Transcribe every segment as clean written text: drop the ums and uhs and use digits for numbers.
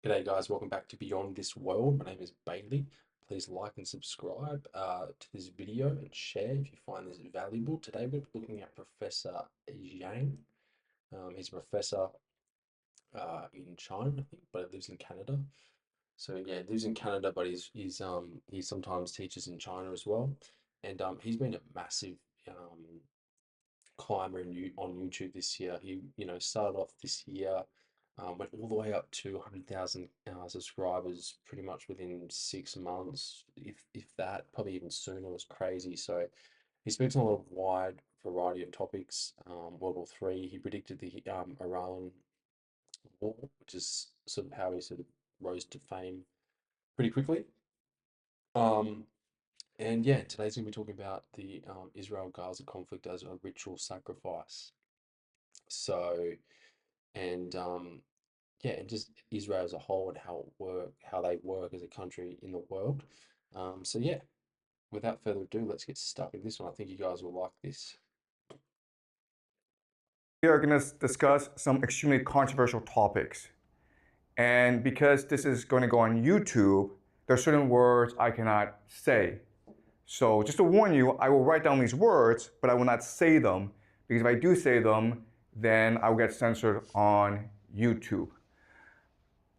G'day guys, welcome back to Beyond This World. My name is Bailey. Please like and subscribe to this video and share if you find this valuable. Today we're looking at Professor Jiang. He's a professor in China, I think, but he lives in Canada. So yeah, he lives in Canada, but he sometimes teaches in China as well. And he's been a massive climber on YouTube this year. He started off this year. Went all the way up to 100,000 subscribers pretty much within 6 months, if that, probably even sooner. It was crazy. So he speaks on a lot of wide variety of topics. World War III, he predicted the Iran war, which is sort of how he sort of rose to fame pretty quickly. And yeah, today's going to be talking about the Israel-Gaza conflict as a ritual sacrifice. So, and yeah, and just Israel as a whole and how they work as a country in the world. So yeah, without further ado, let's get stuck in this one. I think you guys will like this. We are going to discuss some extremely controversial topics. And because this is going to go on YouTube, there are certain words I cannot say. So just to warn you, I will write down these words, but I will not say them, because if I do say them, then I will get censored on YouTube.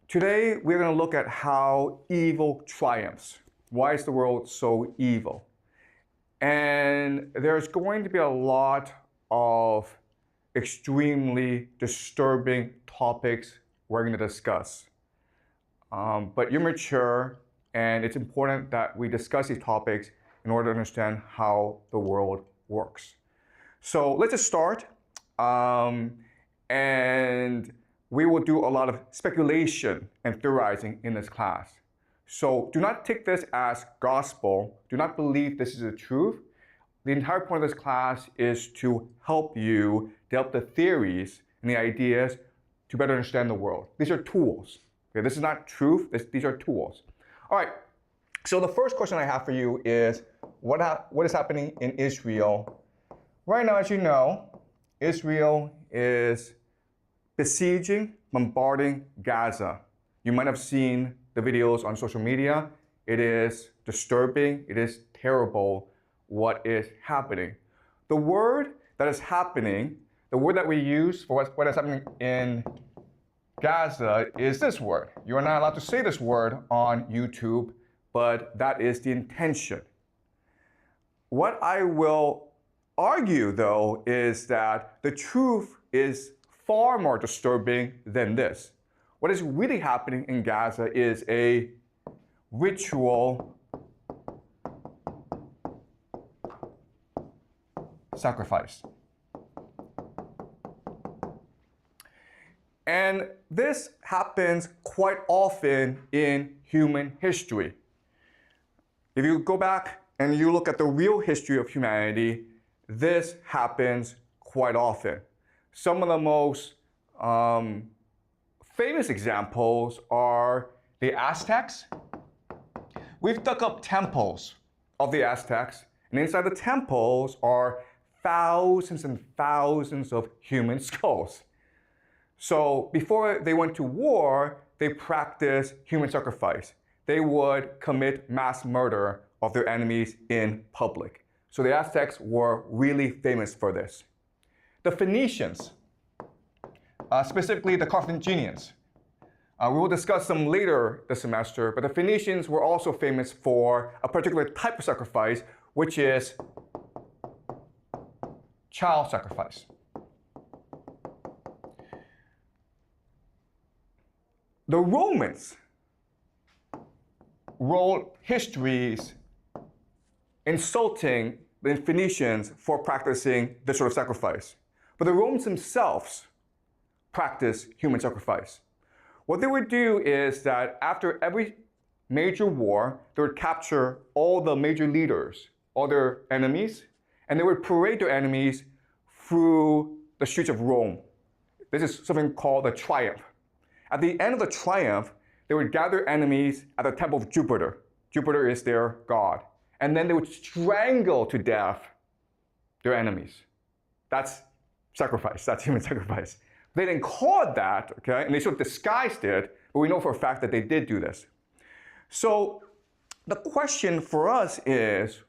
Today, we're going to look at how evil triumphs. Why is the world so evil? And there's going to be a lot of extremely disturbing topics we're going to discuss. But you're mature, and it's important that we discuss these topics in order to understand how the world works. So let's just start. And we will do a lot of speculation and theorizing in this class. So do not take this as gospel. Do not believe this is the truth. The entire point of this class is to help you develop the theories and the ideas to better understand the world. These are tools. Okay? This is not truth. These are tools. All right. So the first question I have for you is, what is happening in Israel? Right now, as you know, Israel is besieging, bombarding Gaza. You might have seen the videos on social media. It is disturbing. It is terrible what is happening. The word that is happening, the word that we use for what is happening in Gaza is this word. You are not allowed to say this word on YouTube, but that is the intention. What I will argue, though, is that the truth is far more disturbing than this. What is really happening in Gaza is a ritual sacrifice. And this happens quite often in human history. If you go back and you look at the real history of humanity, this happens quite often. Some of the most famous examples are the Aztecs. We've dug up temples of the Aztecs, and inside the temples are thousands and thousands of human skulls. So before they went to war, they practiced human sacrifice. They would commit mass murder of their enemies in public. So the Aztecs were really famous for this. The Phoenicians, specifically the Carthaginians. We will discuss them later this semester, but the Phoenicians were also famous for a particular type of sacrifice, which is child sacrifice. The Romans wrote histories insulting the Phoenicians for practicing this sort of sacrifice. But the Romans themselves practiced human sacrifice. What they would do is that after every major war, they would capture all the major leaders, all their enemies, and they would parade their enemies through the streets of Rome. This is something called a triumph. At the end of the triumph, they would gather enemies at the temple of Jupiter. Jupiter is their god. And then they would strangle to death their enemies. That's sacrifice. That's human sacrifice. They didn't call it that, okay? And they sort of disguised it but we know for a fact that they did do this. So the question for us is,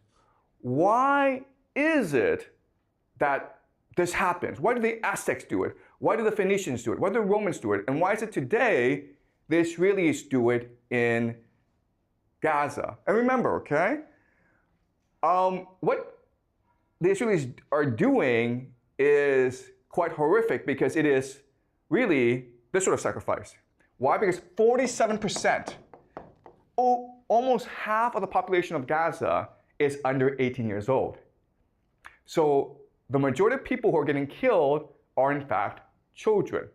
why is it that this happens? Why do the Aztecs do it? Why do the Phoenicians do it? Why do the Romans do it? And why is it today the Israelis do it in Gaza? And remember, okay, what the Israelis are doing is quite horrific because it is really this sort of sacrifice. Why? Because 47%, almost half of the population of Gaza is under 18 years old. So the majority of people who are getting killed are in fact children.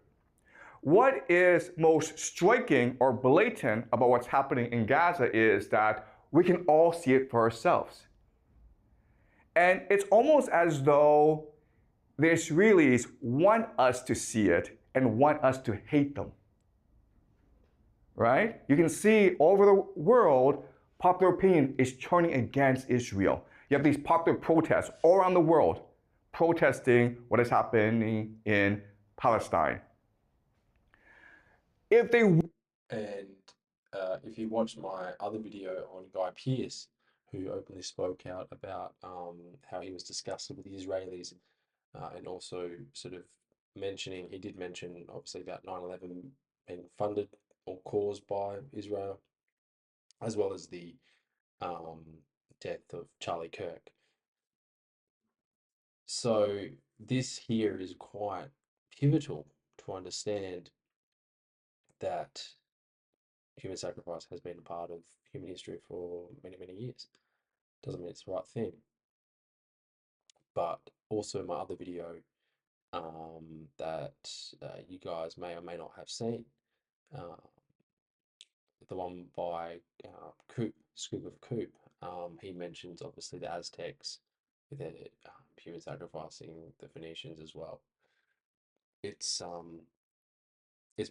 What is most striking or blatant about what's happening in Gaza is that we can all see it for ourselves. And it's almost as though the Israelis want us to see it and want us to hate them. Right? You can see all over the world, popular opinion is turning against Israel. You have these popular protests all around the world protesting what is happening in Palestine. If you watched my other video on Guy Pearce, who openly spoke out about how he was disgusted with the Israelis, and also sort of he did mention obviously about 9/11 being funded or caused by Israel, as well as the death of Charlie Kirk. So this here is quite pivotal to understand that human sacrifice has been a part of human history for many, many years. Doesn't mean it's the right thing. But also my other video that you guys may or may not have seen, the one by Scoop of Coop, he mentions obviously the Aztecs with their human sacrificing the Phoenicians as well. It's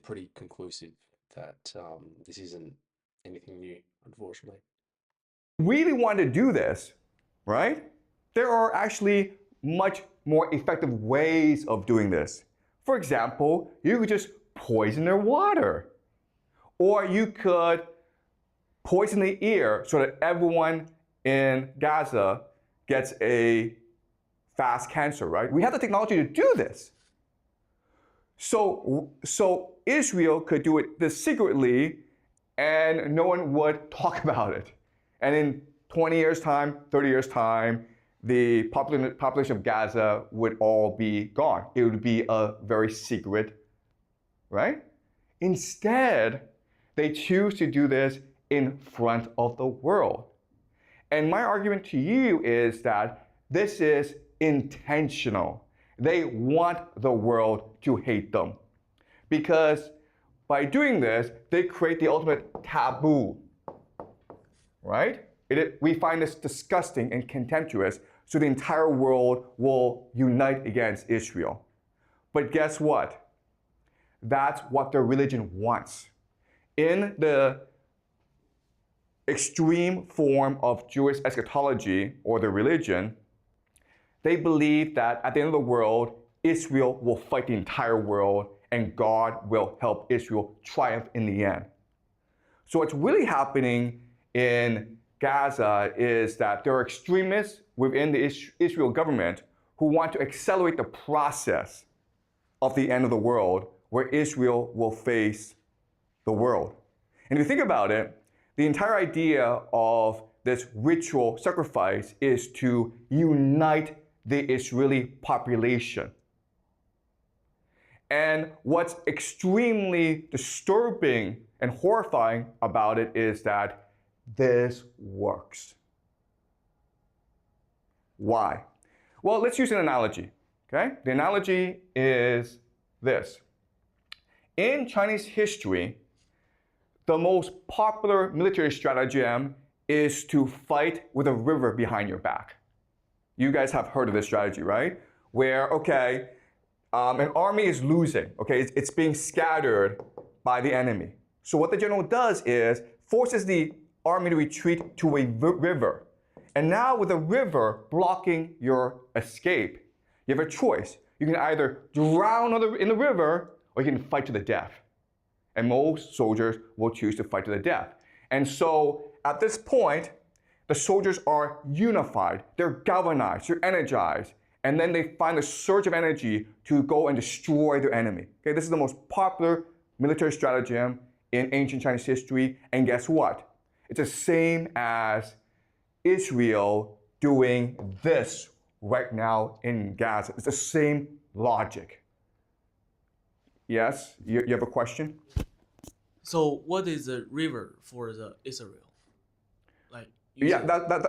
pretty conclusive that this isn't anything new, unfortunately. really want to do this, right? There are actually much more effective ways of doing this. For example, you could just poison their water. Or you could poison the air so that everyone in Gaza gets a fast cancer, right? We have the technology to do this. So Israel could do it this secretly and no one would talk about it. And in 20 years' time, 30 years' time, the population of Gaza would all be gone. It would be a very secret, right? Instead, they choose to do this in front of the world. And my argument to you is that this is intentional. They want the world to hate them. Because by doing this, they create the ultimate taboo, right? We find this disgusting and contemptuous, so the entire world will unite against Israel. But guess what? That's what their religion wants. In the extreme form of Jewish eschatology, or their religion, they believe that at the end of the world, Israel will fight the entire world and God will help Israel triumph in the end. So what's really happening in Gaza is that there are extremists within the Israel government who want to accelerate the process of the end of the world, where Israel will face the world. And if you think about it, the entire idea of this ritual sacrifice is to unite the Israeli population. And what's extremely disturbing and horrifying about it is that this works. Why? Well, let's use an analogy, okay? The analogy is this. In Chinese history, the most popular military stratagem is to fight with a river behind your back. You guys have heard of this strategy, right? Where, okay, an army is losing, okay? It's being scattered by the enemy. So what the general does is forces the army to retreat to a river. And now with the river blocking your escape, you have a choice. You can either drown in the river or you can fight to the death. And most soldiers will choose to fight to the death. And so at this point, the soldiers are unified, they're galvanized, they're energized, and then they find a surge of energy to go and destroy their enemy. Okay, this is the most popular military stratagem in ancient Chinese history, and guess what? It's the same as Israel doing this right now in Gaza. It's the same logic. Yes, you have a question? So what is the river for the Israel? Like Yeah,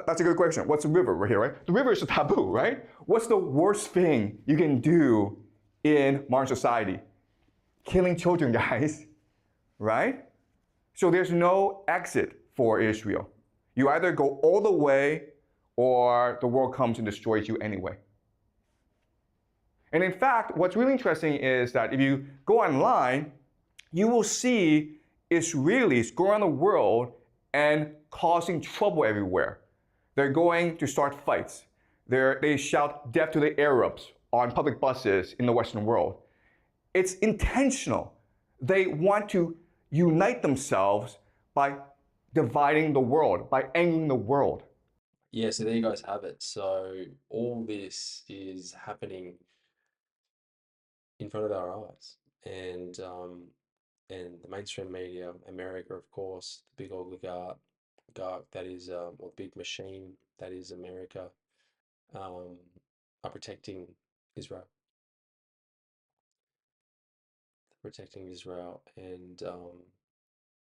that's a good question. What's the river right here, right? The river is a taboo, right? What's the worst thing you can do in modern society? Killing children, guys, right? So there's no exit for Israel. You either go all the way or the world comes and destroys you anyway. And in fact, what's really interesting is that if you go online, you will see Israelis go around the world and causing trouble everywhere. They're going to start fights. They shout death to the Arabs on public buses in the Western world. It's intentional. They want to unite themselves by dividing the world, by angering the world. Yeah, so there you guys have it. So all this is happening in front of our eyes, and the mainstream media, America, of course, the big oligarch that is, or big machine that is America, um, are protecting Israel,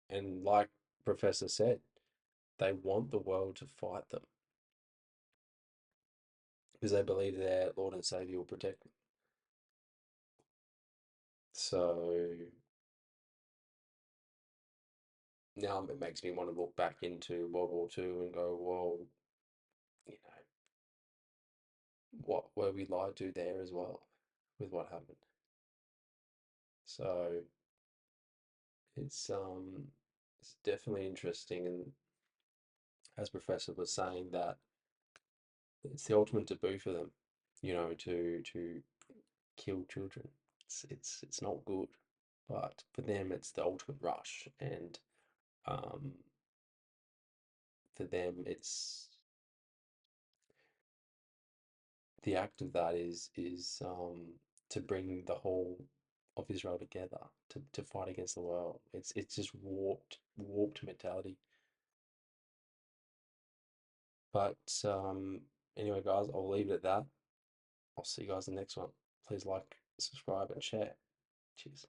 and like Professor said, they want the world to fight them because they believe their Lord and Savior will protect them. So now it makes me want to look back into World War II and go, well, you know, what were we lied to there as well with what happened? So it's definitely interesting, and as Professor was saying, that it's the ultimate taboo for them, to kill children. It's not good, but for them it's the ultimate rush, and um, for them it's the act of that is to bring the whole of Israel together to fight against the world. It's just warped mentality. But anyway, guys, I'll leave it at that. I'll see you guys in the next one. Please like, subscribe, and share. Cheers.